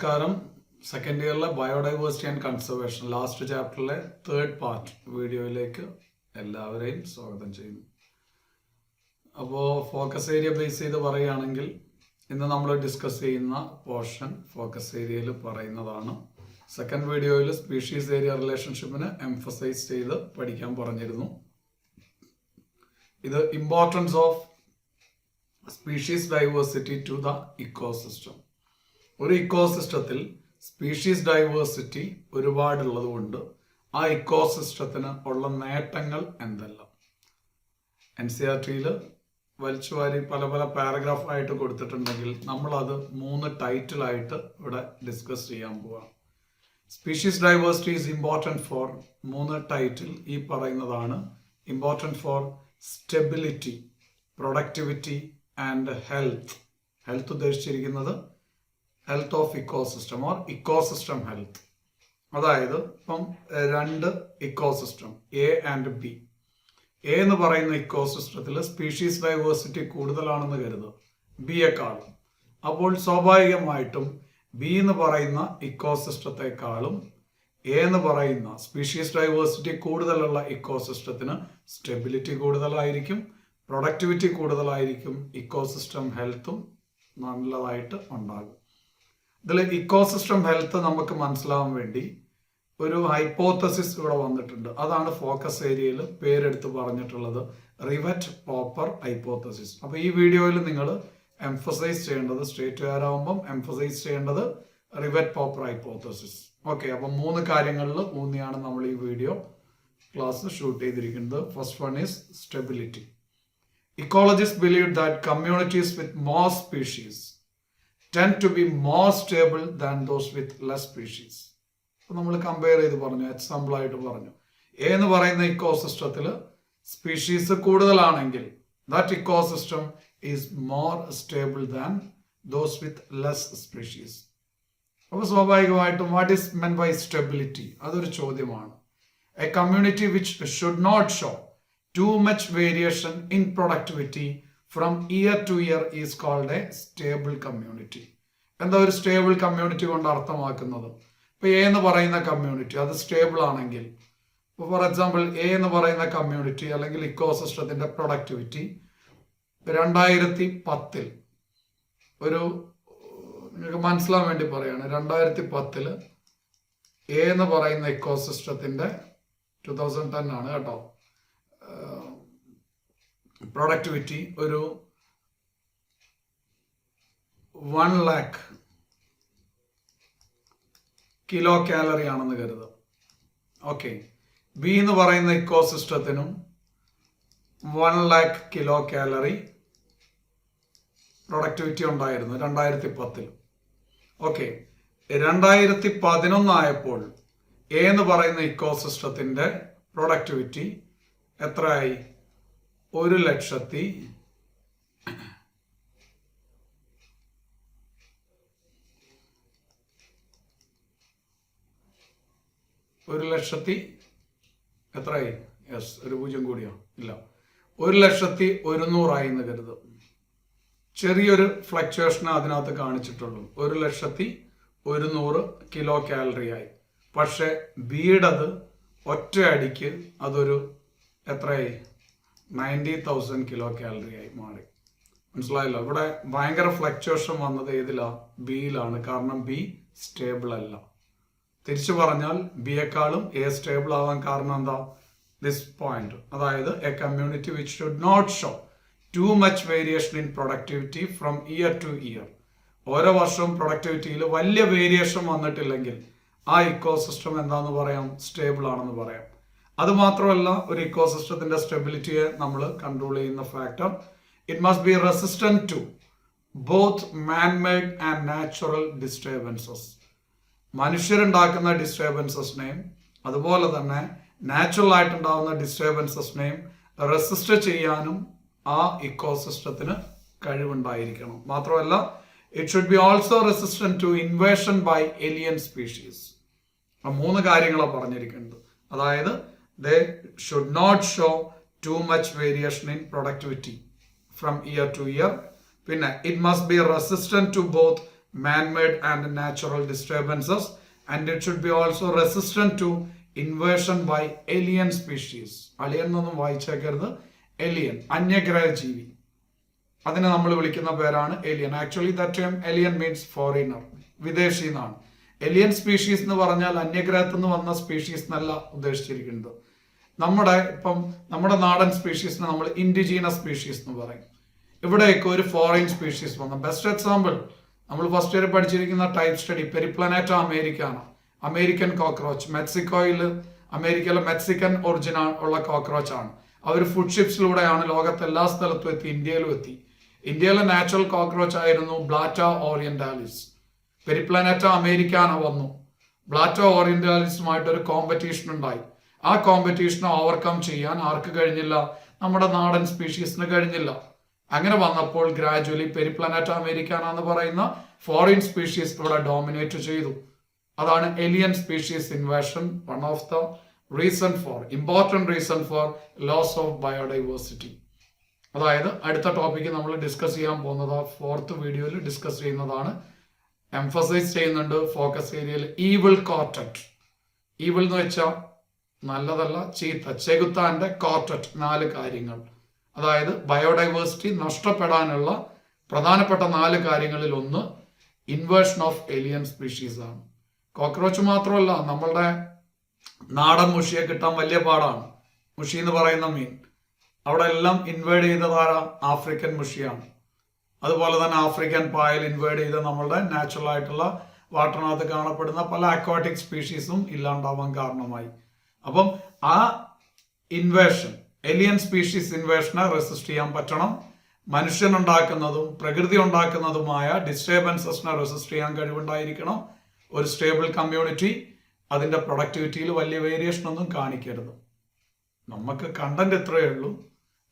നമസ്കാരം. സെക്കൻഡ് ഇയറിലെ biodiversity and conservation last ചാപ്റ്ററിലെ തേർഡ് പാർട്ട് വീഡിയോയിലേക്ക് എല്ലാവരെയും സ്വാഗതം ചെയ്യുന്നു. അപ്പോൾ ഫോക്കസ് ഏരിയ ബേസ് ചെയ്ത് പറയുകയാണെങ്കിൽ ഇന്ന് നമ്മൾ ഡിസ്കസ് ചെയ്യുന്ന പോർഷൻ ഫോക്കസ് ഏരിയയിൽ പറയുന്നതാണ്. സെക്കൻഡ് വീഡിയോയിൽ സ്പീഷീസ് ഏരിയ റിലേഷൻഷിപ്പിനെ എംഫസൈസ് ചെയ്ത് പഠിക്കാൻ പറഞ്ഞിരുന്നു. ഇത് importance of species diversity to the ecosystem. ഒരു ഇക്കോസിസ്റ്റത്തിൽ സ്പീഷീസ് ഡൈവേഴ്സിറ്റി ഒരുപാടുള്ളത് കൊണ്ട് ആ ഇക്കോസിസ്റ്റത്തിന് ഉള്ള നേട്ടങ്ങൾ എന്തെല്ലാം NCERT-യിൽ വലിച്ചുവാരി പല പല പാരഗ്രാഫായിട്ട് കൊടുത്തിട്ടുണ്ടെങ്കിൽ നമ്മളത് 3 ടൈറ്റിലായിട്ട് ഇവിടെ ഡിസ്കസ് ചെയ്യാൻ പോവാം. Species diversity is important for 3 title ഈ പറയുന്നതാണ്. Important for stability, productivity and health. Health ഉദ്ദേശിച്ചിരിക്കുന്നത് health of ecosystem or ecosystem health. അതായത് ഇപ്പം 2 ecosystem A and B. A എന്ന് പറയുന്ന ഇക്കോസിസ്റ്റത്തിൽ സ്പീഷീസ് ഡൈവേഴ്സിറ്റി കൂടുതലാണെന്ന് കരുതുക ബിയെക്കാളും. അപ്പോൾ സ്വാഭാവികമായിട്ടും ബി എന്ന് പറയുന്ന ഇക്കോസിസ്റ്റത്തെക്കാളും എ എന്ന് പറയുന്ന സ്പീഷീസ് ഡൈവേഴ്സിറ്റി കൂടുതലുള്ള ഇക്കോസിസ്റ്റത്തിന് സ്റ്റെബിലിറ്റി കൂടുതലായിരിക്കും, പ്രൊഡക്ടിവിറ്റി കൂടുതലായിരിക്കും, ഇക്കോസിസ്റ്റം ഹെൽത്തും നല്ലതായിട്ട് ഉണ്ടാകും. ഇതിൽ ഇക്കോസിസ്റ്റം ഹെൽത്ത് നമുക്ക് മനസ്സിലാവാൻ വേണ്ടി ഒരു ഹൈപ്പോത്തസിസ് ഇവിടെ വന്നിട്ടുണ്ട്. അതാണ് ഫോക്കസ് ഏരിയയിൽ പേരെടുത്ത് പറഞ്ഞിട്ടുള്ളത്, റിവറ്റ് പോപ്പർ ഹൈപ്പോത്തസിസ്. അപ്പോൾ ഈ വീഡിയോയിൽ നിങ്ങൾ എംഫസൈസ് ചെയ്യേണ്ടത്, സ്റ്റേറ്റുകാരാകുമ്പം എംഫസൈസ് ചെയ്യേണ്ടത് റിവറ്റ് പോപ്പർ ഹൈപ്പോത്തസിസ്. ഓക്കെ, അപ്പം 3 കാര്യങ്ങളിൽ ഊന്നിയാണ് നമ്മൾ ഈ വീഡിയോ ക്ലാസ് ഷൂട്ട് ചെയ്തിരിക്കുന്നത്. First one is stability. Ecologists believe that communities with more species tend to be more stable than those with less species. അപ്പോൾ നമ്മൾ കമ്പയർ ചെയ്ത് പറഞ്ഞു, എക്സാമ്പിൾ ആയിട്ട് പറഞ്ഞു. എ എന്ന് പറയുന്ന ഇക്കോസിസ്റ്റത്തിൽ സ്പീഷീസ് കൂടുതലാണെങ്കിൽ that ecosystem is more stable than those with less species. അപ്പോൾ സ്വാഭാവികമായിട്ടും what is mean by stability, അതൊരു ചോദ്യമാണ്. A community which should not show too much variation in productivity from year to year is called a stable community. എന്താ ഒരു stable community കൊണ്ട് അർത്ഥമാക്കുന്നത്? ഇപ്പൊ A എന്ന് പറയുന്ന കമ്മ്യൂണിറ്റി അത് സ്റ്റേബിൾ ആണെങ്കിൽ, ഫോർ എക്സാമ്പിൾ എ എന്ന് പറയുന്ന കമ്മ്യൂണിറ്റി അല്ലെങ്കിൽ ഇക്കോസിസ്റ്റത്തിന്റെ പ്രൊഡക്ടിവിറ്റി 2010 ഒരു നിങ്ങൾക്ക് മനസ്സിലാൻ വേണ്ടി പറയാണ്, 2010 എ എന്ന് പറയുന്ന ഇക്കോസിസ്റ്റത്തിന്റെ 2010 ആണ് കേട്ടോ, പ്രൊഡക്ടിവിറ്റി ഒരു 1 lakh കിലോ കാലറി ആണെന്ന് കരുതുക. ഓക്കെ, ബി എന്ന് പറയുന്ന ഇക്കോസിസ്റ്റത്തിനും 1 lakh കിലോ കാലറി പ്രൊഡക്ടിവിറ്റി ഉണ്ടായിരുന്നു 2010. ഓക്കെ, 2011 ആയപ്പോൾ എ എന്ന് പറയുന്ന ഇക്കോസിസ്റ്റത്തിന്റെ പ്രൊഡക്ടിവിറ്റി എത്രയായി? 1,00,000 എത്രയായി? യെസ്, ഒരു 0 കൂടിയോ? ഇല്ല, 1,100,000 എന്ന് കരുതും. ചെറിയൊരു ഫ്ലക്ച്വേഷൻ അതിനകത്ത് കാണിച്ചിട്ടുള്ളൂ. 1,100,000 കിലോ കാലറി ആയി. പക്ഷെ ബീഡത് ഒറ്റയടിക്ക് അതൊരു എത്രയായി? 90,000 കിലോ കാലറി ആയി മാറി. മനസ്സിലായല്ലോ? ഇവിടെ ഭയങ്കര ഫ്ലക്ച്വേഷൻ വന്നത് ഏതിലാ? ബിയിലാണ്. കാരണം ബി സ്റ്റേബിൾ അല്ല. തിരിച്ചു പറഞ്ഞാൽ ബിയെക്കാളും എ സ്റ്റേബിൾ ആവാൻ കാരണം എന്താ? This point. അതായത് a community which should not show too much variation in productivity from year to year. ഓരോ വർഷവും പ്രൊഡക്ടിവിറ്റിയിൽ വലിയ വേരിയേഷൻ വന്നിട്ടില്ലെങ്കിൽ ആ ഇക്കോസിസ്റ്റം എന്താന്ന് പറയാം? സ്റ്റേബിൾ ആണെന്ന് പറയാം. അതുമാത്രമല്ല, ഒരു ഇക്കോസിസ്റ്റത്തിന്റെ സ്റ്റെബിലിറ്റിയെ നമ്മൾ കൺട്രോൾ ചെയ്യുന്ന factor, it must be resistant to both manmade and natural disturbances. മനുഷ്യരുണ്ടാക്കുന്ന ഡിസ്റ്റർബൻസസിനെയും അതുപോലെ തന്നെ നാച്ചുറൽ ആയിട്ടുണ്ടാകുന്ന ഡിസ്റ്റർബൻസസിനെയും റെസിസ്റ്റ് ചെയ്യാനും ആ ഇക്കോസിസ്റ്റത്തിന് കഴിവുണ്ടായിരിക്കണം. മാത്രമല്ല, it should be also resistant to invasion by alien species. 3 കാര്യങ്ങളാണ് പറഞ്ഞിരിക്കുന്നത്. അതായത് they should not show too much variation in productivity from year to year. പിന്നെ it must be resistant to both man-made and natural disturbances, and it should be also resistant to invasion by alien species. alien എന്നൊന്നും വായിച്ചേക്കരുത്. alien, അന്യഗ്രഹ ജീവി. അതിനെ നമ്മൾ വിളിക്കുന്ന പേരാണ് alien. Actually that term alien means foreigner, വിദേശി എന്നാണ്. ഏലിയൻ സ്പീഷീസ് എന്ന് പറഞ്ഞാൽ അന്യഗ്രഹത്തിൽ നിന്ന് വന്ന സ്പീഷീസ് എന്നല്ല ഉദ്ദേശിച്ചിരിക്കുന്നത്. നമ്മുടെ നാടൻ സ്പീഷീസിനെ നമ്മൾ ഇൻഡിജീനസ് സ്പീഷീസ് എന്ന് പറയും. ഇവിടെയൊക്കെ ഒരു ഫോറിൻ സ്പീഷീസ് വന്ന ബെസ്റ്റ് എക്സാമ്പിൾ നമ്മൾ ഫസ്റ്റ് ഇയർ പഠിച്ചിരിക്കുന്ന type study Periplaneta americana, American cockroach. അമേരിക്കയിലെ മെക്സിക്കൻ ഒറിജിൻ ഉള്ള കോക്രോച്ച് ആണ്. അവർ ഫുഡ് ഷിപ്സിലൂടെയാണ് ലോകത്തെ എല്ലാ സ്ഥലത്തും എത്തി, ഇന്ത്യയിലും എത്തി. ഇന്ത്യയിലെ നാച്ചുറൽ കോക്രോച്ച് ആയിരുന്നു ബ്ലാറ്റ ഓറിയന്റാലിസ്. പെരിപ്ലാനറ്റ അമേരിക്കാന വന്നു. ബ്ലാറ്റ ഓറിയന്റാലിസുമായിട്ട് ഒരു കോമ്പറ്റീഷൻ ഉണ്ടായി. ആ കോമ്പറ്റീഷനെ ഓവർകം ചെയ്യാൻ ആർക്ക് കഴിഞ്ഞില്ല? നമ്മുടെ നാടൻ സ്പീഷീസിന് കഴിഞ്ഞില്ല. അങ്ങനെ വന്നപ്പോൾ ഗ്രാജുവലി പെരിപ്ലാനറ്റ അമേരിക്കാന എന്ന് പറയുന്ന ഫോറിൻ സ്പീഷീസ് ഇവിടെ ഡോമിനേറ്റ് ചെയ്തു. അതാണ് alien species invasion. One of the important reason for loss of biodiversity. അതായത് അടുത്ത ടോപ്പിക്ക് നമ്മൾ ഡിസ്കസ് ചെയ്യാൻ പോകുന്നത് 4th വീഡിയോയിൽ ഡിസ്കസ് ചെയ്യുന്നതാണ്. എംഫസൈസ് ചെയ്യുന്നുണ്ട് ഫോക്കസ് ഏരിയയിൽ ഈവിൾ കോർട്ടറ്റ്. ഈവിൾ എന്ന് വെച്ചാൽ നല്ലതല്ല, ചീത്ത. ചെകുത്താന്റെ കോർട്ടറ്റ് 4 കാര്യങ്ങൾ. അതായത് ബയോഡൈവേഴ്സിറ്റി നഷ്ടപ്പെടാനുള്ള പ്രധാനപ്പെട്ട 4 കാര്യങ്ങളിൽ ഒന്ന് ഇൻവേർഷൻ ഓഫ് ഏലിയൻ സ്പീഷീസ് ആണ്. കോക്രോച്ച് മാത്രമല്ല, നമ്മളുടെ നാടൻ മുഷിയെ കിട്ടാൻ വലിയ പാടാണ്. മുഷി എന്ന് പറയുന്ന മീൻ അവിടെ എല്ലാം ഇൻവേഡ് ചെയ്തതാരാ? ആഫ്രിക്കൻ മുഷിയാണ്. അതുപോലെ തന്നെ ആഫ്രിക്കൻ പായൽ ഇൻവേഡ് ചെയ്ത് നമ്മളുടെ നാച്ചുറൽ ആയിട്ടുള്ള വാട്ടറിനകത്ത് കാണപ്പെടുന്ന പല അക്വാട്ടിക് സ്പീഷീസും ഇല്ലാണ്ടാവാൻ കാരണമായി. അപ്പം ആ ഇൻവേഷൻ, ഏലിയൻ സ്പീഷീസ് ഇൻവേഷനെ റെസിസ്റ്റ് ചെയ്യാൻ പറ്റണം. മനുഷ്യനുണ്ടാക്കുന്നതും പ്രകൃതി ഉണ്ടാക്കുന്നതുമായ ഡിസ്റ്റർബൻസസിനെ റെസിസ്റ്റ് ചെയ്യാൻ കഴിവുണ്ടായിരിക്കണം. ഒരു സ്റ്റേബിൾ കമ്മ്യൂണിറ്റി അതിൻ്റെ പ്രൊഡക്ടിവിറ്റിയിൽ വലിയ വേരിയേഷൻ ഒന്നും കാണിക്കരുത്. നമുക്ക് കണ്ടന്റ് ഇത്രയേ ഉള്ളൂ.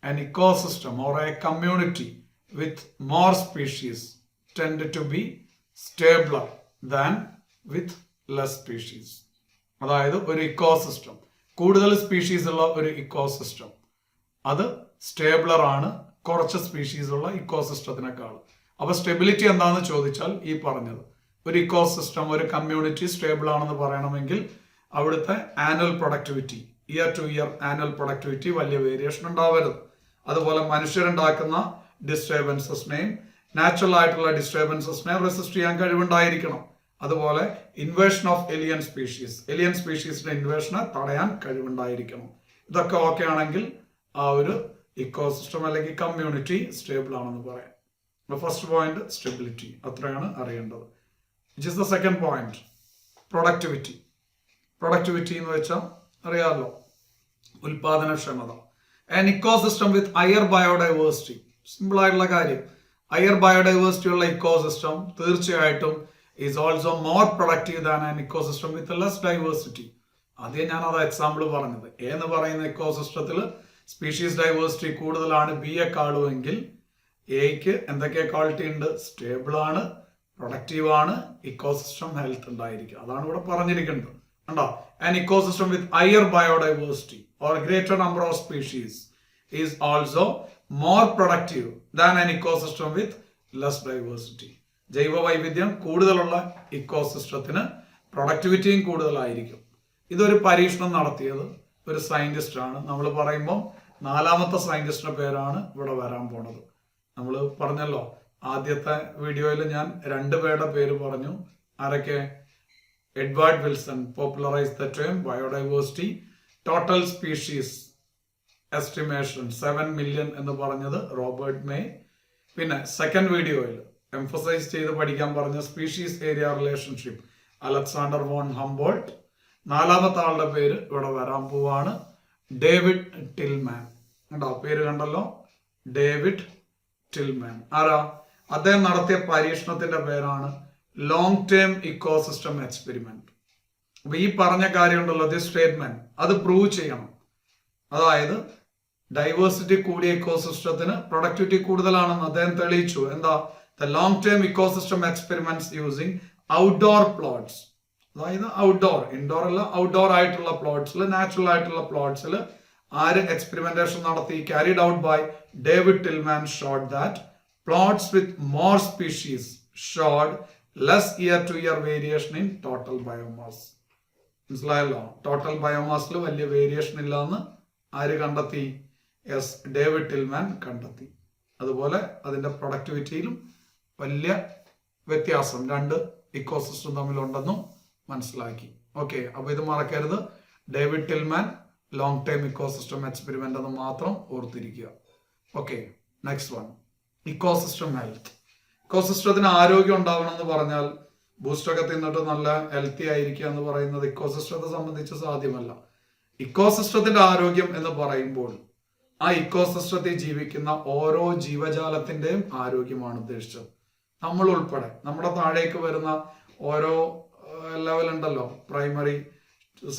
An ecosystem or a community with more species tend to be stabler than with less species. അതായത് ഒരു ഇക്കോസിസ്റ്റം, കൂടുതൽ സ്പീഷീസ് ഉള്ള ഒരു ഇക്കോസിസ്റ്റം അത് സ്റ്റേബിളർ ആണ് കുറച്ച് സ്പീഷീസ് ഉള്ള ഇക്കോസിസ്റ്റത്തിനേക്കാൾ. അപ്പൊ സ്റ്റെബിലിറ്റി എന്താണെന്ന് ചോദിച്ചാൽ ഈ പറഞ്ഞത്, ഒരു ഇക്കോസിസ്റ്റം, ഒരു കമ്മ്യൂണിറ്റി സ്റ്റേബിൾ ആണെന്ന് പറയണമെങ്കിൽ അവിടുത്തെ annual productivity, year to year annual productivity വലിയ വേരിയേഷൻ ഉണ്ടാവരുത്. അതുപോലെ മനുഷ്യരുണ്ടാക്കുന്ന ഡിസ്റ്റർബൻസസിനെയും നാച്ചുറൽ ആയിട്ടുള്ള ഡിസ്റ്റർബൻസസിനെയും റെസിസ്റ്റ് ചെയ്യാൻ കഴിവുണ്ടായിരിക്കണം. അതുപോലെ ഇൻവേഷൻ ഓഫ് ഏലിയൻ സ്പീഷീസിന്റെ ഇൻവേഷനെ തടയാൻ കഴിവുണ്ടായിരിക്കണം. ഇതൊക്കെ ഓക്കെ ആണെങ്കിൽ ആ ഒരു ഇക്കോസിസ്റ്റം അല്ലെങ്കിൽ കമ്മ്യൂണിറ്റി സ്റ്റേബിൾ ആണെന്ന് പറയാം. ഫസ്റ്റ് പോയിന്റ് സ്റ്റെബിലിറ്റി, അത്രയാണ് അറിയേണ്ടത്. Which is the second point, productivity. Productivity എന്ന് വെച്ചാൽ അറിയാമല്ലോ, ഉൽപാദനക്ഷമത. An ecosystem with higher biodiversity, simple ആയിട്ടുള്ള കാര്യം. ഹയർ ബയോഡൈവേഴ്സിറ്റി ഉള്ള ഇക്കോസിസ്റ്റം തീർച്ചയായിട്ടും is also more productive than an ecosystem with less diversity. ആദ്യം ഞാൻ അത് എക്സാമ്പിൾ പറഞ്ഞത്. എ എന്ന് പറയുന്ന ഇക്കോസിസ്റ്റത്തിൽ സ്പീഷീസ് ഡൈവേഴ്സിറ്റി കൂടുതലാണ് ബിയെക്കാളുമെങ്കിൽ എക്ക് എന്തൊക്കെ ക്വാളിറ്റി ഉണ്ട്? സ്റ്റേബിൾ ആണ്, പ്രൊഡക്റ്റീവ് ആണ്, ഇക്കോസിസ്റ്റം ഹെൽത്ത് ഉണ്ടായിരിക്കും. അതാണ് ഇവിടെ പറഞ്ഞിരിക്കുന്നത്. കണ്ടോ? An ecosystem with higher biodiversity or greater number of species is also more productive than an ecosystem with less diversity. ജൈവ വൈവിധ്യം കൂടുതലുള്ള ഇക്കോസിസ്റ്റത്തിന് പ്രൊഡക്ടിവിറ്റിയും കൂടുതലായിരിക്കും. ഇതൊരു പരീക്ഷണം നടത്തിയത് ഒരു സയന്റിസ്റ്റ് ആണ്. നമ്മൾ പറയുമ്പോൾ 4ാമത്തെ സയന്റിസ്റ്റിന്റെ പേരാണ് ഇവിടെ വരാൻ പോണത്. നമ്മൾ പറഞ്ഞല്ലോ, ആദ്യത്തെ വീഡിയോയിൽ ഞാൻ 2 പേരുടെ പേര് പറഞ്ഞു. ആരൊക്കെ? Edward Wilson popularise the term biodiversity. Total species estimation 7 million എന്ന് പറഞ്ഞത് റോബർട്ട് മേ. പിന്നെ സെക്കൻഡ് വീഡിയോയിൽ എംഫസൈസ് ചെയ്ത് പഠിക്കാൻ പറഞ്ഞ species area relationship Alexander von Humboldt. 4ാമത്തെ ആളുടെ പേര് ഇവിടെ വരാൻ പോവാണ്, ഡേവിഡ് ടിൽമാൻ. കണ്ടോ? പേര് കണ്ടല്ലോ, ഡേവിഡ് ടിൽമാൻ. ആരാ? അദ്ദേഹം നടത്തിയ പരീക്ഷണത്തിന്റെ പേരാണ് ലോങ് ടേം ഇക്കോസിസ്റ്റം എക്സ്പെരിമെന്റ്. അപ്പൊ ഈ പറഞ്ഞ കാര്യം ഉണ്ടല്ലോ, ദി സ്റ്റേറ്റ്മെന്റ്, അത് പ്രൂവ് ചെയ്യണം. അതായത് ഡൈവേഴ്സിറ്റി കൂടിയ ഇക്കോസിസ്റ്റത്തിന് പ്രൊഡക്ടിവിറ്റി കൂടുതലാണെന്ന് അദ്ദേഹം തെളിയിച്ചു. എന്താ? The long term ecosystem experiments using outdoor plots. അതായത് ഔട്ട്ഡോർ, ഇൻഡോർ അല്ല, ഔട്ട്ഡോർ ആയിട്ടുള്ള പ്ലോട്ട്സിൽ, നാച്ചുറൽ ആയിട്ടുള്ള പ്ലോട്ട്സിൽ ആര് എക്സ്പെരിമെന്റേഷൻ നടത്തി? Carried out by David Tilman showed that plots with more species showed less year to year variation in total biomass. മനസ്സിലായല്ലോ? Total ബയോമാസിൽ വലിയ വേരിയേഷൻ ഇല്ല എന്ന് ആര് കണ്ടെത്തി? എസ് ഡേവിഡ് ടിൽമാൻ കണ്ടെത്തി. അതുപോലെ അതിന്റെ പ്രൊഡക്ടിവിറ്റിയിലും വലിയ വ്യത്യാസം രണ്ട് ഇക്കോസിസ്റ്റം തമ്മിലുണ്ടെന്നും മനസ്സിലാക്കി. ഓക്കെ, അപ്പൊ ഇത് മറക്കരുത്. David Tilman long time ecosystem experiment എന്ന് മാത്രം ഓർത്തിരിക്കുക. Okay, next one, ecosystem health. ഇക്കോസിസ്റ്റത്തിന് ആരോഗ്യം ഉണ്ടാവണം എന്ന് പറഞ്ഞാൽ ബൂസ്റ്റൊക്കെ തിന്നിട്ട് നല്ല ഹെൽത്തി ആയിരിക്കുക എന്ന് പറയുന്നത് ഇക്കോസിസ്റ്റത്തെ സംബന്ധിച്ച് സാധ്യമല്ല. ഇക്കോസിസ്റ്റത്തിന്റെ ആരോഗ്യം എന്ന് പറയുമ്പോൾ ആ ഇക്കോസിസ്റ്റത്തിൽ ജീവിക്കുന്ന ഓരോ ജീവജാലത്തിന്റെയും ആരോഗ്യമാണ് ഉദ്ദേശിച്ചത്. നമ്മൾ ഉൾപ്പെടെ നമ്മുടെ താഴേക്ക് വരുന്ന ഓരോ ലെവൽ ഉണ്ടല്ലോ, പ്രൈമറി,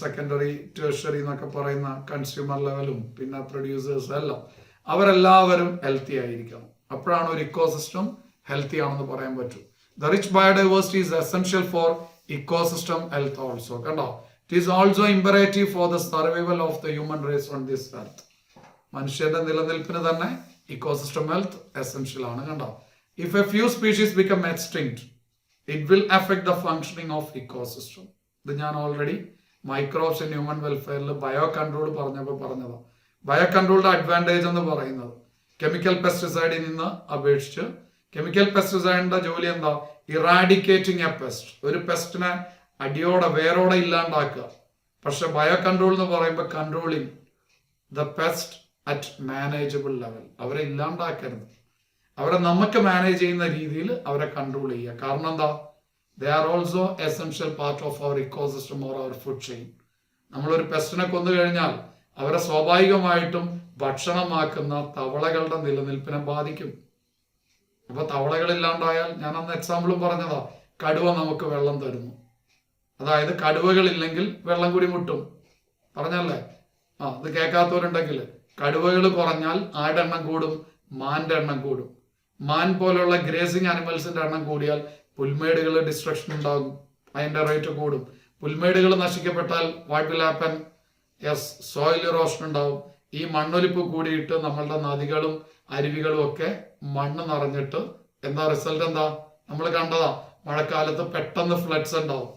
സെക്കൻഡറി, ടേഴ്സറി എന്നൊക്കെ പറയുന്ന കൺസ്യൂമർ ലെവലും പിന്നെ പ്രൊഡ്യൂസേഴ്സ് എല്ലാം, അവരെല്ലാവരും ഹെൽത്തി ആയിരിക്കണം. അപ്പോഴാണ് ഒരു ഇക്കോസിസ്റ്റം ഹെൽത്തി ആണെന്ന് പറയാൻ പറ്റൂ. The rich biodiversity is essential for ecosystem health also. കണ്ടോ, it is also imperative for the survival of the human race on this earth. മനുഷ്യന്റെ നിലനിൽപ്പിന് തന്നെ ഇക്കോസിസ്റ്റം ഹെൽത്ത് എസെൻഷ്യൽ ആണ്. കണ്ടോ, if a few species become extinct it will affect the functioning of ecosystem. ഇത് ഞാൻ already microbes in human വെൽഫെയറിൽ bio control പറഞ്ഞപ്പോൾ പറഞ്ഞതാ. ബയോ കൺട്രോളിന്റെ അഡ്വാൻറ്റേജ് എന്ന് പറയുന്നത് കെമിക്കൽ പെസ്റ്റിസൈഡിൽ നിന്ന് അപേക്ഷിച്ച് കെമിക്കൽ പെസ്റ്റിസൈഡിന്റെ ജോലി എന്താ? ഇറാഡിക്കേറ്റിംഗ് എ പെസ്റ്റ്, ഒരു പെസ്റ്റിനെ അടിയോടെ വേരോടെ ഇല്ലാണ്ടാക്കുക. പക്ഷെ ബയോ കൺട്രോൾ എന്ന് പറയുമ്പോൾ controlling the pest at manageable level. അവരെ ഇല്ലാണ്ടാക്കരുത്, അവരെ നമുക്ക് മാനേജ് ചെയ്യുന്ന രീതിയിൽ അവരെ കൺട്രോൾ ചെയ്യുക. കാരണം എന്താ? They are also essential part of our ecosystem or our food chain. നമ്മളൊരു പെസ്റ്റിനെ കൊന്നു കഴിഞ്ഞാൽ അവരെ സ്വാഭാവികമായിട്ടും ഭക്ഷണമാക്കുന്ന തവളകളുടെ നിലനിൽപ്പിനെ ബാധിക്കും. അപ്പൊ തവളകൾ ഇല്ലാണ്ടായാൽ, ഞാൻ അന്ന് എക്സാമ്പിളും പറഞ്ഞതാ, കടുവ നമുക്ക് വെള്ളം തരുന്നു. അതായത് കടുവകളില്ലെങ്കിൽ വെള്ളം കൂടി മുട്ടും പറഞ്ഞല്ലേ? ഇത് കേൾക്കാത്തവരുണ്ടെങ്കിൽ, കടുവകൾ കുറഞ്ഞാൽ ആരുടെ എണ്ണം കൂടും? മാന്റെ എണ്ണം കൂടും. മാൻ പോലുള്ള ഗ്രേസിംഗ് ആനിമൽസിന്റെ എണ്ണം കൂടിയാൽ പുൽമേടുകൾ ഡിസ്ട്രക്ഷൻ ഉണ്ടാകും, അതിന്റെ റേറ്റ് കൂടും. പുൽമേടുകൾ നശിക്കപ്പെട്ടാൽ what will happen? Yes, soil erosion ഉണ്ടാവും. ഈ മണ്ണൊലിപ്പ് കൂടിയിട്ട് നമ്മളുടെ നദികളും അരുവികളും ഒക്കെ മണ്ണ് നിറഞ്ഞിട്ട് എന്താ റിസൾട്ട്? എന്താ നമ്മൾ കണ്ടതാ, മഴക്കാലത്ത് പെട്ടെന്ന് ഫ്ലഡ്സ് ഉണ്ടാവും.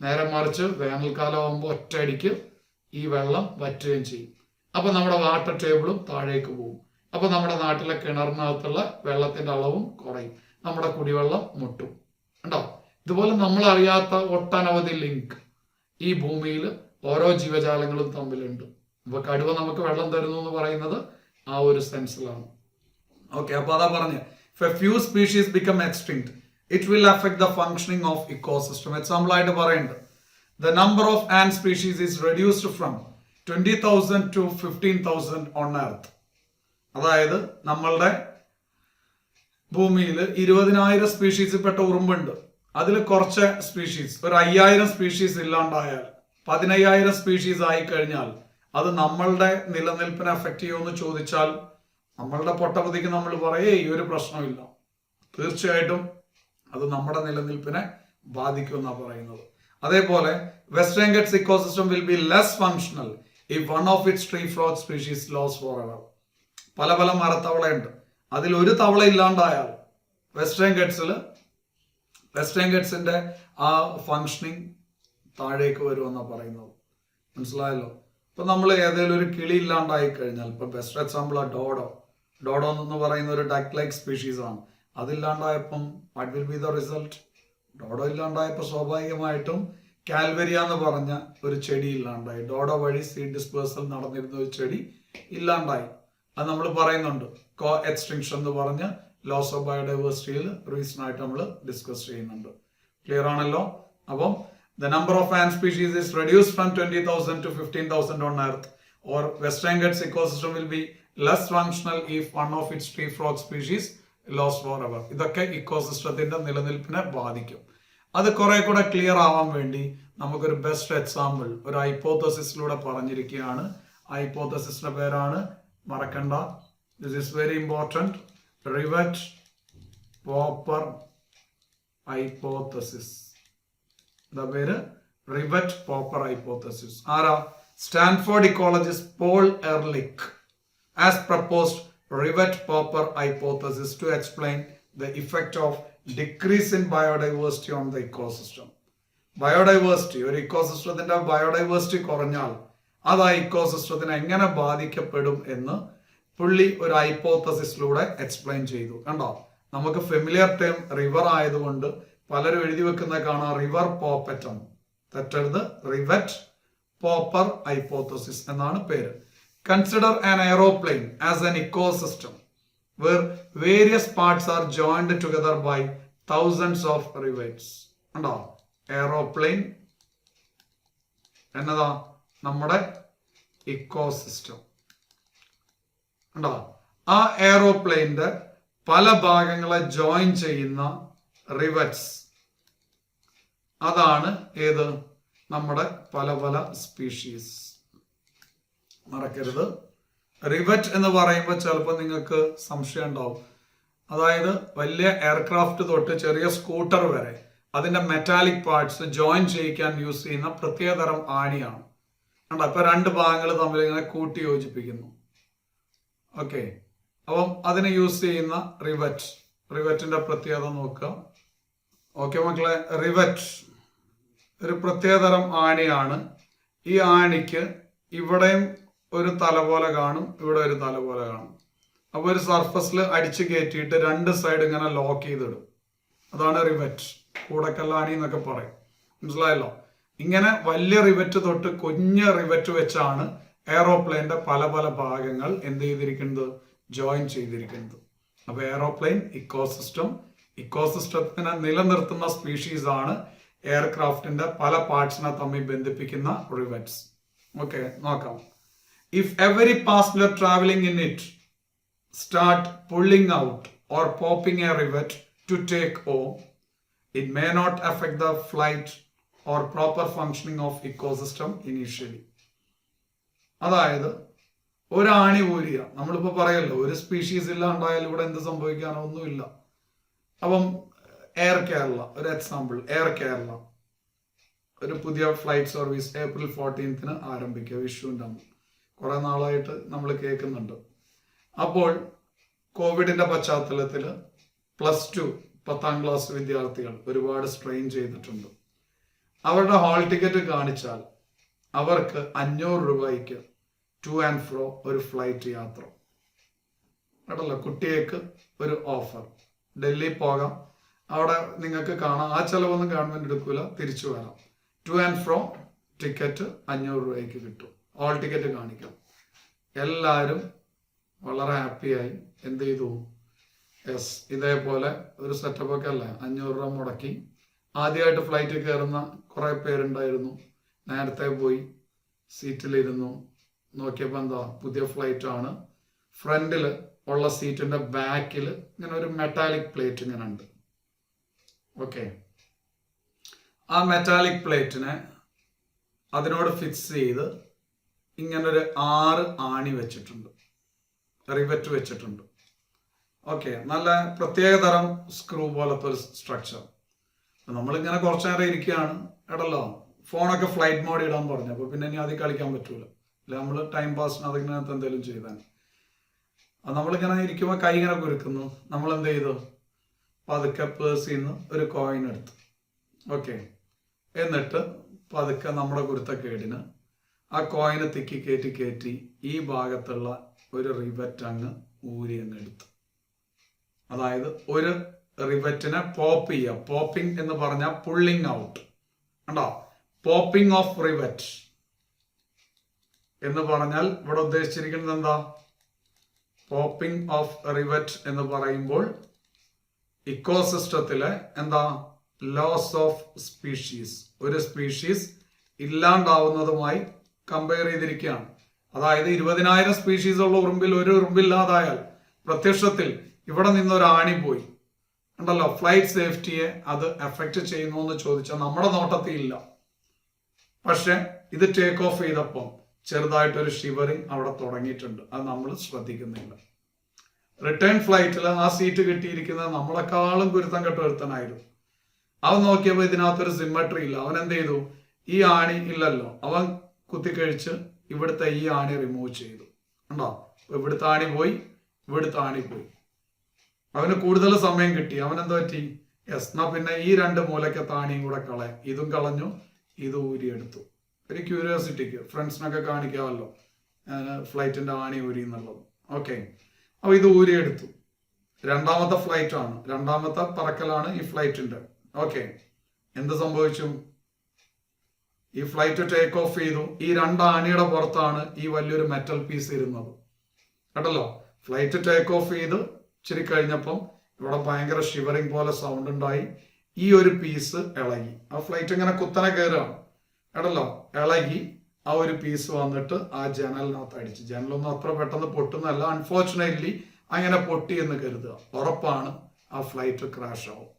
നേരെ മറിച്ച് വേനൽക്കാലം ആകുമ്പോൾ ഒറ്റയടിക്ക് ഈ വെള്ളം വറ്റുകയും ചെയ്യും. അപ്പൊ നമ്മുടെ വാട്ടർ ടേബിളും താഴേക്ക് പോകും. അപ്പൊ നമ്മുടെ നാട്ടിലെ കിണറിനകത്തുള്ള വെള്ളത്തിന്റെ അളവും കുറയും, നമ്മുടെ കുടിവെള്ളം മുട്ടും. ഉണ്ടോ? ഇതുപോലെ നമ്മൾ അറിയാത്ത ഒട്ടനവധി ലിങ്ക് ഈ ഭൂമിയിൽ ഓരോ ജീവജാലങ്ങളും തമ്മിലുണ്ട്. അപ്പൊ കടുവ നമുക്ക് വെള്ളം തരുന്നു എന്ന് പറയുന്നത് ആ ഒരു സെൻസിലാണ്. ഓക്കെ, അപ്പൊ അതാ പറഞ്ഞ് if a few species become extinct it will affect the functioning of ecosystem. Example ആയിട്ട് പറയുന്നുണ്ട്, the number of and species is reduced from 20,000 to 15,000 on earth. അതായത് നമ്മളുടെ ഭൂമിയിൽ 20,000 സ്പീഷീസ് പെട്ട ഉറുമ്പുണ്ട്. അതിൽ കുറച്ച് സ്പീഷീസ്, ഒരു 5,000 സ്പീഷീസ് ഇല്ലാണ്ടായാൽ, 15,000 സ്പീഷീസ് ആയി കഴിഞ്ഞാൽ അത് നമ്മളുടെ നിലനിൽപ്പിനെ അഫക്റ്റ് ചെയ്യുമെന്ന് ചോദിച്ചാൽ നമ്മളുടെ പൊട്ടബുദ്ധിക്ക് നമ്മൾ പറയേ ഈ ഒരു പ്രശ്നമില്ല. തീർച്ചയായിട്ടും അത് നമ്മുടെ നിലനിൽപ്പിനെ ബാധിക്കുമെന്നാണ് പറയുന്നത്. അതേപോലെ Western Ghats ecosystem will be less functional if one of its tree frog species loss forever. പല പല മരത്തവളയുണ്ട്, അതിൽ ഒരു തവള ഇല്ലാണ്ടായാൽ വെസ്റ്റേൺ ഗട്ട്സിന്റെ ആ ഫങ്ഷനിങ് താഴേക്ക് വരുമെന്നാണ് പറയുന്നത്. മനസ്സിലായല്ലോ? ഇപ്പൊ നമ്മൾ ഏതെങ്കിലും ഒരു കിളി ഇല്ലാണ്ടായി കഴിഞ്ഞാൽ, ഇപ്പൊ ബെസ്റ്റ് എക്സാമ്പിൾ ഡോഡോ എന്ന് പറയുന്ന ഒരു ഡക്ക് ലൈക്ക് സ്പീഷീസ് ആണ്. അതില്ലാണ്ടായപ്പം what will be the result? Dodo ഇല്ലാണ്ടായപ്പോൾ സ്വാഭാവികമായിട്ടും കാൽവരിയ എന്ന് പറഞ്ഞ ഒരു ചെടി ഇല്ലാണ്ടായി. ഡോഡോ വഴി സീഡ് ഡിസ്പേഴ്സൽ നടന്നിരുന്ന ഒരു ചെടി ഇല്ലാണ്ടായി. അത് നമ്മൾ പറയുന്നുണ്ട്, കോ എക്സ്റ്റിങ്ഷൻ എന്ന് പറഞ്ഞ് ലോസ് ഓഫ് ബയോഡൈവേഴ്സിറ്റിയിൽ റീസൺ ആയിട്ട് നമ്മൾ ഡിസ്കസ് ചെയ്യുന്നുണ്ട്. ക്ലിയർ ആണല്ലോ? അപ്പം the number of ant species is reduced from 20,000 to 15,000 on earth, or Western Ghats ecosystem will be less functional if one of its tree frog species lost forever. ഇതൊക്കെ ഇക്കോസിസ്റ്റത്തിന്റെ നിലനിൽപ്പിനെ ബാധിക്കും. അത് കുറെ കൂടെ ക്ലിയർ ആവാൻ വേണ്ടി നമുക്കൊരു ബെസ്റ്റ് എക്സാമ്പിൾ ഒരു ഹൈപ്പോത്തസിസിലൂടെ പറഞ്ഞിരിക്കുകയാണ്. ഹൈപ്പോത്തസിസിന്റെ പേരാണ്, മറക്കണ്ട, this is very important, rivet popper hypothesis. പേര് റിവറ്റ് പോപ്പർ ഹൈപ്പോത്തസിസ്. ആരാ? Stanford ecologist Paul Ehrlich has proposed rivet popper hypothesis to explain the effect of decrease in biodiversity on the ecosystem. Biodiversity, ഒരു ഇക്കോസിസ്റ്റത്തിന്റെ biodiversity കുറഞ്ഞാൽ അത് ആ ഇക്കോസിസ്റ്റത്തിന് എങ്ങനെ ബാധിക്കപ്പെടും എന്ന് പുള്ളി ഒരു ഹൈപ്പോത്തസിസിലൂടെ എക്സ്പ്ലെയിൻ ചെയ്തു. കണ്ടോ, നമുക്ക് ഫെമിലിയർ ടേം റിവർ ആയതുകൊണ്ട് പലരും എഴുതി വെക്കുന്ന കാണാം റിവർ പോപ്പറ്റ് എന്ന്. തെറ്റരുത്, റിവറ്റ് പോപ്പർ ഹൈപ്പോത്തസിസ് എന്നാണ് പേര്. Consider an aeroplane as an ecosystem where various parts are joined together by thousands of rivets. കണ്ടോ, എയറോപ്ലെയിൻ എന്നതാ നമ്മുടെ ഇക്കോസിസ്റ്റം. കണ്ടോ, ആ എയറോപ്ലെയിന്റെ പല ഭാഗങ്ങളെ ജോയിൻ ചെയ്യുന്ന റിവറ്റ്സ്, അതാണ് ഏത്, നമ്മുടെ പല പല സ്പീഷീസ്. മറക്കരുത്, റിവറ്റ് എന്ന് പറയുമ്പോൾ ചിലപ്പോൾ നിങ്ങൾക്ക് സംശയം ഉണ്ടാവും. അതായത് വലിയ എയർക്രാഫ്റ്റ് തൊട്ട് ചെറിയ സ്കൂട്ടർ വരെ അതിന്റെ മെറ്റാലിക് പാർട്സ് ജോയിൻ ചെയ്യിക്കാൻ യൂസ് ചെയ്യുന്ന പ്രത്യേകതരം ആണിയാണ്. കണ്ടോ, ഇപ്പൊ രണ്ട് ഭാഗങ്ങൾ തമ്മിൽ ഇങ്ങനെ കൂട്ടി യോജിപ്പിക്കുന്നു. ഓക്കെ, അപ്പം അതിന് യൂസ് ചെയ്യുന്ന റിവറ്റിന്റെ പ്രത്യേകത നോക്കുക. ഓക്കെ മക്കളെ, റിവറ്റ് ഒരു പ്രത്യേകതരം ആണിയാണ്. ഈ ആണിക്ക് ഇവിടെയും ഒരു തല പോലെ കാണും, ഇവിടെ ഒരു തല പോലെ കാണും. അപ്പോൾ ഒരു സർഫസിൽ അടിച്ചു കയറ്റിയിട്ട് രണ്ട് സൈഡ് ഇങ്ങനെ ലോക്ക് ചെയ്തിടും. അതാണ് റിവറ്റ്, കൂടക്കല്ലാണി എന്നൊക്കെ പറയും. മനസ്സിലായല്ലോ? ഇങ്ങനെ വലിയ റിവറ്റ് തൊട്ട് കുഞ്ഞ് റിവറ്റ് വെച്ചാണ് എയറോപ്ലെയിന്റെ പല പല ഭാഗങ്ങൾ എന്ത് ചെയ്തിരിക്കുന്നത്, ജോയിൻ ചെയ്തിരിക്കുന്നത്. അപ്പൊ എയറോപ്ലെയിൻ ഇക്കോസിസ്റ്റത്തിനെ നിലനിർത്തുന്ന സ്പീഷീസ് ആണ് എയർക്രാഫ്റ്റിന്റെ പല പാർട്സിനെ തമ്മിൽ ബന്ധിപ്പിക്കുന്ന റിവറ്റ്സ്. ഓക്കെ, നോക്കാം. If every passenger travelling in it start pulling out or popping a rivet to take home, it may not affect the flight or proper functioning of ecosystem initially. അതായത് ഒരാണി ഊരിയ, നമ്മളിപ്പോ പറയല്ലോ ഒരു സ്പീഷീസ് ഇല്ലാണ്ടായാലും ഇവിടെ എന്ത് സംഭവിക്കാനോ ഒന്നുമില്ല. അപ്പം air Kerala ഒരു എക്സാമ്പിൾ, എയർ കേരള ഒരു പുതിയ ഫ്ലൈറ്റ് സർവീസ് April 14th ആരംഭിക്കുക, വിഷുവിൻ്റെ അന്ന്. കുറെ നാളായിട്ട് നമ്മൾ കേൾക്കുന്നുണ്ട്. അപ്പോൾ കോവിഡിന്റെ പശ്ചാത്തലത്തിൽ +2 10ാം ക്ലാസ് വിദ്യാർത്ഥികൾ ഒരുപാട് സ്ട്രെയിൻ ചെയ്തിട്ടുണ്ട്. അവരുടെ ഹാൾ ടിക്കറ്റ് കാണിച്ചാൽ അവർക്ക് 500 രൂപയ്ക്ക് ടു ആൻഡ് ഫ്രോ ഒരു ഫ്ലൈറ്റ് യാത്ര. കേട്ടല്ലോ, കുട്ടികൾക്ക് ഒരു ഓഫർ. ഡൽഹി പോകാം, അവിടെ നിങ്ങൾക്ക് കാണാം, ആ ചെലവൊന്നും ഗവൺമെന്റ് എടുക്കൂല, തിരിച്ചു വരാം. ടു ആൻഡ് ഫ്രോ ടിക്കറ്റ് 500 രൂപയ്ക്ക് കിട്ടും. ഹാൾ ടിക്കറ്റ് കാണിക്കാം. എല്ലാവരും വളരെ ഹാപ്പിയായി എന്ത് ചെയ്തു, യെസ്, ഇതേപോലെ ഒരു സെറ്റപ്പ് ഒക്കെ അല്ലേ, 500 രൂപ മുടക്കി. ആദ്യമായിട്ട് ഫ്ലൈറ്റ് കയറുന്ന കുറെ പേരുണ്ടായിരുന്നു. നേരത്തെ പോയി സീറ്റിലിരുന്നു. നോക്കിയപ്പോൾ എന്താ, പുതിയ ഫ്ലൈറ്റ് ആണ്. ഫ്രണ്ടിൽ ഉള്ള സീറ്റിന്റെ ബാക്കിൽ ഇങ്ങനെ ഒരു മെറ്റാലിക് പ്ലേറ്റ് ഇങ്ങനെ ഉണ്ട്. ഓക്കെ, ആ മെറ്റാലിക് പ്ലേറ്റിനെ അതിനോട് ഫിക്സ് ചെയ്ത് ഇങ്ങനൊരു 6 ആണി വെച്ചിട്ടുണ്ട്, റിവറ്റ് വെച്ചിട്ടുണ്ട്. ഓക്കെ, നല്ല പ്രത്യേകതരം സ്ക്രൂ പോലത്തെ ഒരു സ്ട്രക്ചർ. നമ്മളിങ്ങനെ കുറച്ചു നേരം ഇരിക്കുകയാണ്, എടല്ലോ ഫോണൊക്കെ ഫ്ലൈറ്റ് മോഡ് ഇടാൻ പറഞ്ഞു. അപ്പോൾ പിന്നെ ഇനി അതിൽ കളിക്കാൻ പറ്റൂല, അല്ല നമ്മൾ ടൈം പാസിന് അതിനകത്ത് എന്തെങ്കിലും ചെയ്താൽ. അത് നമ്മളിങ്ങനെ ഇരിക്കുമ്പോൾ കൈ ഇങ്ങനെ കുരുക്കുന്നു. നമ്മൾ എന്ത് ചെയ്തു, പതുക്കെ പേഴ്സിൽ നിന്ന് ഒരു കോയിൻ എടുത്തു. ഓക്കെ, എന്നിട്ട് പതുക്കെ നമ്മുടെ കുരുത്തക്കേടിന് ആ കോയിന് തിക്കി കയറ്റി ഈ ഭാഗത്തുള്ള ഒരു റിവറ്റ് അങ്ങ് ഊരി അങ്ങ് എടുത്തു. അതായത് ഒരു റിവറ്റിനെ പോപ്പ് ചെയ്യുക. പോപ്പിംഗ് എന്ന് പറഞ്ഞാൽ പുള്ളിങ് ഔട്ട്. കണ്ടോ, പോപ്പിംഗ് ഓഫ് റിവറ്റ് എന്ന് പറഞ്ഞാൽ ഇവിടെ ഉദ്ദേശിച്ചിരിക്കുന്നത് എന്താ, പോപ്പിംഗ് ഓഫ് റിവറ്റ് എന്ന് പറയുമ്പോൾ ഇക്കോസിസ്റ്റത്തിലെ എന്താ, ലോസ് ഓഫ് സ്പീഷീസ്, ഒരു സ്പീഷീസ് ഇല്ലാണ്ടാവുന്നതുമായി കമ്പയർ ചെയ്തിരിക്കുകയാണ്. അതായത് 20,000 സ്പീഷീസ് ഉള്ള ഉറുമ്പിൽ ഒരു ഉറുമ്പില്ലാതായാൽ പ്രത്യക്ഷത്തിൽ ഇവിടെ നിന്നൊരു ആണി പോയി. ഉണ്ടല്ലോ, ഫ്ലൈറ്റ് സേഫ്റ്റിയെ അത് എഫക്റ്റ് ചെയ്യുന്നു എന്ന് ചോദിച്ചാൽ നമ്മുടെ നോട്ടത്തിൽ ഇല്ല. പക്ഷെ ഇത് ടേക്ക് ഓഫ് ചെയ്തപ്പോൾ ചെറുതായിട്ടൊരു ഷിവറിങ് അവിടെ തുടങ്ങിയിട്ടുണ്ട്. അത് നമ്മൾ ശ്രദ്ധിക്കുന്നില്ല. റിട്ടേൺ ഫ്ലൈറ്റിൽ ആ സീറ്റ് കിട്ടിയിരിക്കുന്നത് നമ്മളെക്കാളും ഗുരുത്തം കെട്ട് ഒരുത്തനായിരുന്നു. അവൻ നോക്കിയപ്പോൾ ഇതിനകത്തൊരു സിമ്മട്രി ഇല്ല. അവൻ എന്ത് ചെയ്തു, ഈ ആണി ഇല്ലല്ലോ, അവൻ കുത്തിക്കഴിച്ച് ഇവിടുത്തെ ഈ ആണി റിമൂവ് ചെയ്തു. ഉണ്ടോ, ഇവിടുത്തെ ആണി പോയി, ഇവിടുത്തെ ആണി പോയി. അവന് കൂടുതൽ സമയം കിട്ടി. അവൻ എന്താ പറ്റി, യെസ്. എന്നാ പിന്നെ ഈ രണ്ട് മൂലക്കത്തെ ആണിയും കൂടെ കളയാം. ഇതും കളഞ്ഞു, ഇത് ഊരിയെടുത്തു. ഒരു ക്യൂരിയോസിറ്റിക്ക് ഫ്രണ്ട്സിനൊക്കെ കാണിക്കാമല്ലോ ഫ്ലൈറ്റിന്റെ ആണി ഊരി എന്നുള്ളത്. ഓക്കെ, അപ്പൊ ഇത് ഊരിയെടുത്തു. രണ്ടാമത്തെ ഫ്ലൈറ്റ് ആണ്, രണ്ടാമത്തെ പറക്കലാണ് ഈ ഫ്ലൈറ്റിന്റെ. ഓക്കെ, എന്ത് സംഭവിച്ചു? ഈ ഫ്ലൈറ്റ് ടേക്ക് ഓഫ് ചെയ്തു. ഈ രണ്ട് ആണിയുടെ പുറത്താണ് ഈ വലിയൊരു മെറ്റൽ പീസ് ഇരുന്നത്. കേട്ടല്ലോ, ഫ്ലൈറ്റ് ടേക്ക് ഓഫ് ചെയ്ത് ഇച്ചിരി കഴിഞ്ഞപ്പം ഇവിടെ ഭയങ്കര ഷിവറിങ് പോലെ സൗണ്ട് ഉണ്ടായി. ഈ ഒരു പീസ് ഇളകി. ആ ഫ്ലൈറ്റ് ഇങ്ങനെ കുത്തനെ കയറുകയാണ്. കേട്ടല്ലോ, ഇളകി ആ ഒരു പീസ് വന്നിട്ട് ആ ജനലിനകത്ത് അടിച്ചു. ജനലൊന്നും അത്ര പെട്ടെന്ന് പൊട്ടുന്നല്ല, അൺഫോർച്ചുനേറ്റ്ലി അങ്ങനെ പൊട്ടി എന്ന് കരുതുക. ഉറപ്പാണ് ആ ഫ്ലൈറ്റ് ക്രാഷ് ആവും.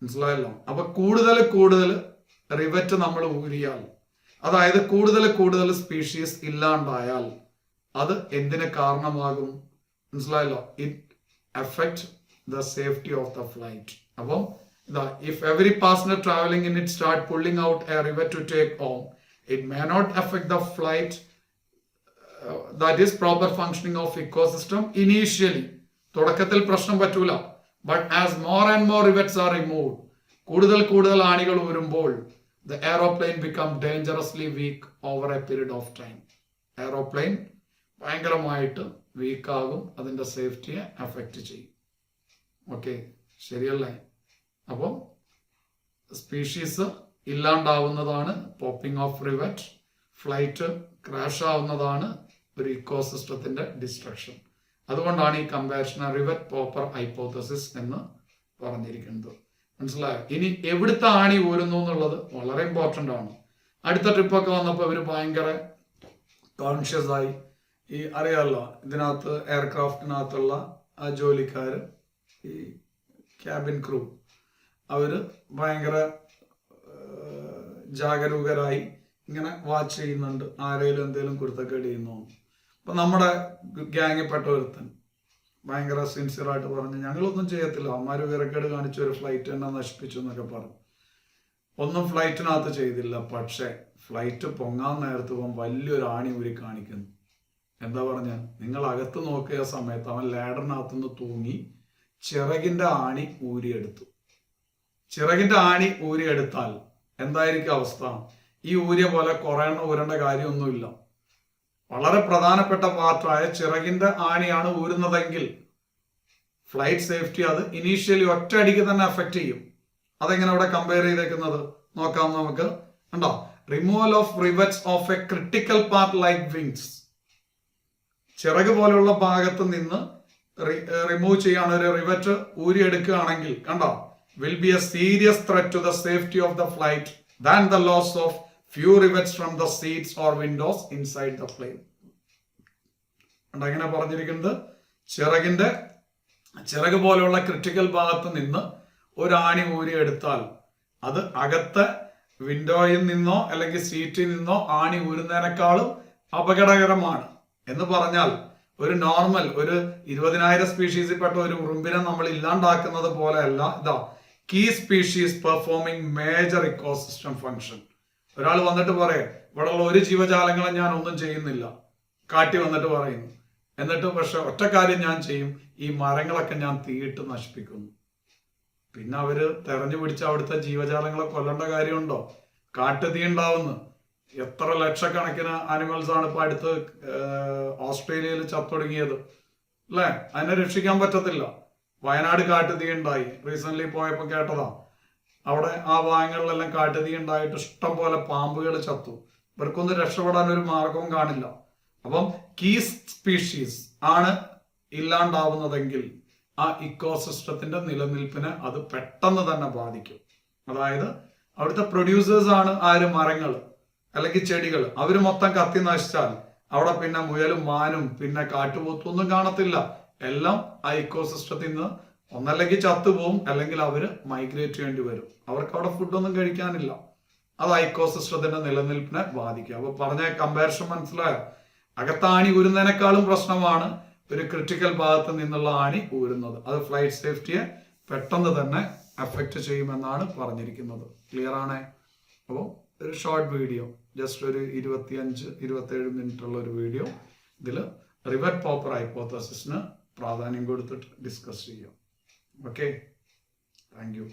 മനസ്സിലായല്ലോ? അപ്പൊ കൂടുതൽ റിവറ്റ് നമ്മൾ ഊരിയാൽ, അതായത് കൂടുതൽ സ്പീഷീസ് ഇല്ലാണ്ടായാൽ അത് എന്തിന് കാരണമാകും? മനസ്സിലായല്ലോ? It affect the safety of the flight. അപ്പം if every passenger traveling in it start pulling out a rivet to take home, it may not affect the flight, that is proper functioning of ecosystem initially. തുടക്കത്തിൽ പ്രശ്നം പറ്റൂല. But as more and more rivets are removed, കൂടുതൽ ആണികൾ ഊരുമ്പോൾ the aeroplane become dangerously weak over a period of time. Aeroplane ഭയങ്കരമായിട്ട് വീക്കാകും, അതിൻ്റെ സേഫ്റ്റിയെ affect ചെയ്യും. Okay, ശരിയല്ലേ? അപ്പം species ഇല്ലാണ്ടാവുന്നതാണ് popping of rivet, flight crash ആവുന്നതാണ് ഒരു ഇക്കോസിസ്റ്റത്തിന്റെ ഡിസ്ട്രക്ഷൻ. അതുകൊണ്ടാണ് ഈ കമ്പാരിഷൻ റിവറ്റ് പോപ്പർ ഹൈപ്പോത്തസിസ് എന്ന് പറഞ്ഞിരിക്കുന്നത്. മനസ്സിലായോ? ഇനി എവിടുത്തെ ആണി ഊരുന്നു എന്നുള്ളത് വളരെ ഇമ്പോർട്ടൻ്റ് ആണ്. അടുത്ത ട്രിപ്പൊക്കെ വന്നപ്പോൾ ഇവർ ഭയങ്കര കോൺഷ്യസ് ആയി. ഈ അറിയാമല്ലോ, ഇതിനകത്ത് എയർക്രാഫ്റ്റിനകത്തുള്ള ആ ജോലിക്കാർ, ഈ ക്യാബിൻ ക്രൂ, അവര് ഭയങ്കര ജാഗരൂകരായി ഇങ്ങനെ വാച്ച് ചെയ്യുന്നുണ്ട്, ആരെങ്കിലും എന്തെങ്കിലും കുരുത്തക്കേട് ചെയ്യുന്നു. അപ്പൊ നമ്മുടെ ഗ്യാങ്ങിൽപ്പെട്ട ഒരുത്തൻ ഭയങ്കര സിൻസിയറായിട്ട് പറഞ്ഞു, ഞങ്ങളൊന്നും ചെയ്യത്തില്ല, അമ്മാര് വിവരക്കേട് കാണിച്ച് ഒരു ഫ്ലൈറ്റ് തന്നെ നശിപ്പിച്ചു എന്നൊക്കെ പറഞ്ഞു. ഒന്നും ഫ്ലൈറ്റിനകത്ത് ചെയ്തില്ല. പക്ഷെ ഫ്ലൈറ്റ് പൊങ്ങാൻ നേരത്ത് പോകുമ്പോൾ വലിയൊരു ആണി ഊരി കാണിക്കുന്നു. എന്താ പറഞ്ഞ, നിങ്ങൾ അകത്ത് നോക്കിയ സമയത്ത് അവൻ ലാഡറിനകത്തുനിന്ന് തൂങ്ങി ചിറകിന്റെ ആണി ഊരിയെടുത്തു. ചിറകിന്റെ ആണി ഊരിയെടുത്താൽ എന്തായിരിക്കും അവസ്ഥ? ഈ ഊരിയ പോലെ കുറെ എണ്ണം ഊരേണ്ട കാര്യമൊന്നുമില്ല. വളരെ പ്രധാനപ്പെട്ട പാർട്ടായ ചിറകിന്റെ ആണിയാണ് ഊരുന്നതെങ്കിൽ ഫ്ലൈറ്റ് സേഫ്റ്റി അത് ഇനീഷ്യലി ഒറ്റയടിക്ക് തന്നെ അഫക്റ്റ് ചെയ്യും. അതെങ്ങനെ അവിടെ കമ്പയർ ചെയ്തേക്കുന്നത് നോക്കാം നമുക്ക്. കണ്ടോ, removal of rivets of A critical part like wings. ചിറക് പോലുള്ള ഭാഗത്ത് നിന്ന് റിമൂവ് ചെയ്യാൻ ഒരു റിവറ്റ് ഊരിയെടുക്കുകയാണെങ്കിൽ കണ്ടോ, will be a serious threat to the safety of the flight than the loss of few rivets from the seats or windows inside the plane. എങ്ങനെ പറഞ്ഞിരിക്കുന്നത്? ചിറക് പോലെയുള്ള ക്രിട്ടിക്കൽ ഭാഗത്ത് നിന്ന് ഒരു ആണി ഊരിയെടുത്താൽ അത് അകത്തെ വിൻഡോയിൽ നിന്നോ അല്ലെങ്കിൽ സീറ്റിൽ നിന്നോ ആണി ഊരുന്നതിനേക്കാളും അപകടകരമാണ്. എന്ന് പറഞ്ഞാൽ ഒരു നോർമൽ ഒരു 20,000 സ്പീഷീസിൽപ്പെട്ട ഒരു ഉറുമ്പിനെ നമ്മൾ ഇല്ലാണ്ടാക്കുന്നത് പോലെയല്ല ഇതാ key species performing major ecosystem function. ഒരാൾ വന്നിട്ട് പറയും, ഇവിടെയുള്ള ഒരു ജീവജാലങ്ങളെ ഞാൻ ഒന്നും ചെയ്യുന്നില്ല, കാട്ടി വന്നിട്ട് പറയുന്നു. എന്നിട്ട് പക്ഷെ ഒറ്റ കാര്യം ഞാൻ ചെയ്യും, ഈ മരങ്ങളൊക്കെ ഞാൻ തീയിട്ട് നശിപ്പിക്കുന്നു. പിന്നെ അവര് തെരഞ്ഞു പിടിച്ച അവിടുത്തെ ജീവജാലങ്ങളെ കൊല്ലേണ്ട കാര്യമുണ്ടോ? കാട്ടുതീ ഉണ്ടാവുന്നു. എത്ര ലക്ഷക്കണക്കിന് ആനിമൽസ് ആണ് ഇപ്പൊ അടുത്ത് ഓസ്ട്രേലിയയിൽ ചത്തൊടുങ്ങിയത് അല്ലെ? അതിനെ രക്ഷിക്കാൻ പറ്റത്തില്ല. വയനാട് കാട്ടുതീ ഉണ്ടായി, റീസെന്റ് പോയപ്പോ കേട്ടതാ. അവിടെ ആ ഭാഗങ്ങളിലെല്ലാം കാട്ടുതീ ഉണ്ടായിട്ട് ഇഷ്ടം പോലെ പാമ്പുകൾ ചത്തു. ഇവർക്കൊന്നും രക്ഷപ്പെടാൻ ഒരു മാർഗവും കാണില്ല. അപ്പം കീ സ്പീഷീസ് ആണ് ഇല്ലാണ്ടാവുന്നതെങ്കിൽ ആ ഇക്കോസിസ്റ്റത്തിന്റെ നിലനിൽപ്പിനെ അത് പെട്ടെന്ന് തന്നെ ബാധിക്കും. അതായത് അവിടുത്തെ പ്രൊഡ്യൂസേഴ്സ് ആണ് ആര്? മരങ്ങൾ അല്ലെങ്കിൽ ചെടികൾ. അവര് മൊത്തം കത്തി നശിച്ചാൽ അവിടെ പിന്നെ മുയലും മാനും പിന്നെ കാട്ടുപോത്തും ഒന്നും കാണത്തില്ല. എല്ലാം ആ ഇക്കോസിസ്റ്റത്തിൽ നിന്ന് ഒന്നല്ലെങ്കിൽ ചത്തുപോകും, അല്ലെങ്കിൽ അവര് മൈഗ്രേറ്റ് ചെയ്യേണ്ടി വരും. അവർക്ക് അവിടെ ഫുഡൊന്നും കഴിക്കാനില്ല. അത് ആ ഇക്കോസിസ്റ്റത്തിന്റെ നിലനിൽപ്പിനെ ബാധിക്കും. അപ്പൊ പറഞ്ഞ കമ്പാരിസൺ മനസ്സിലായോ? അകത്താണി ഊരുന്നതിനേക്കാളും പ്രശ്നമാണ് ഒരു ക്രിട്ടിക്കൽ ഭാഗത്ത് നിന്നുള്ള ആണി ഊരുന്നത്. അത് ഫ്ലൈറ്റ് സേഫ്റ്റിയെ പെട്ടെന്ന് തന്നെ അഫക്റ്റ് ചെയ്യുമെന്നാണ് പറഞ്ഞിരിക്കുന്നത്. ക്ലിയർ ആണേ? അപ്പോൾ ഒരു ഷോർട്ട് വീഡിയോ, ജസ്റ്റ് ഒരു 25-27 മിനിറ്റ് ഉള്ള ഒരു വീഡിയോ. ഇതിൽ റിവറ്റ് പോപ്പർ ഹൈപ്പോത്തസിസിന് പ്രാധാന്യം കൊടുത്തിട്ട് ഡിസ്കസ് ചെയ്യാം. ഓക്കെ. Thank you.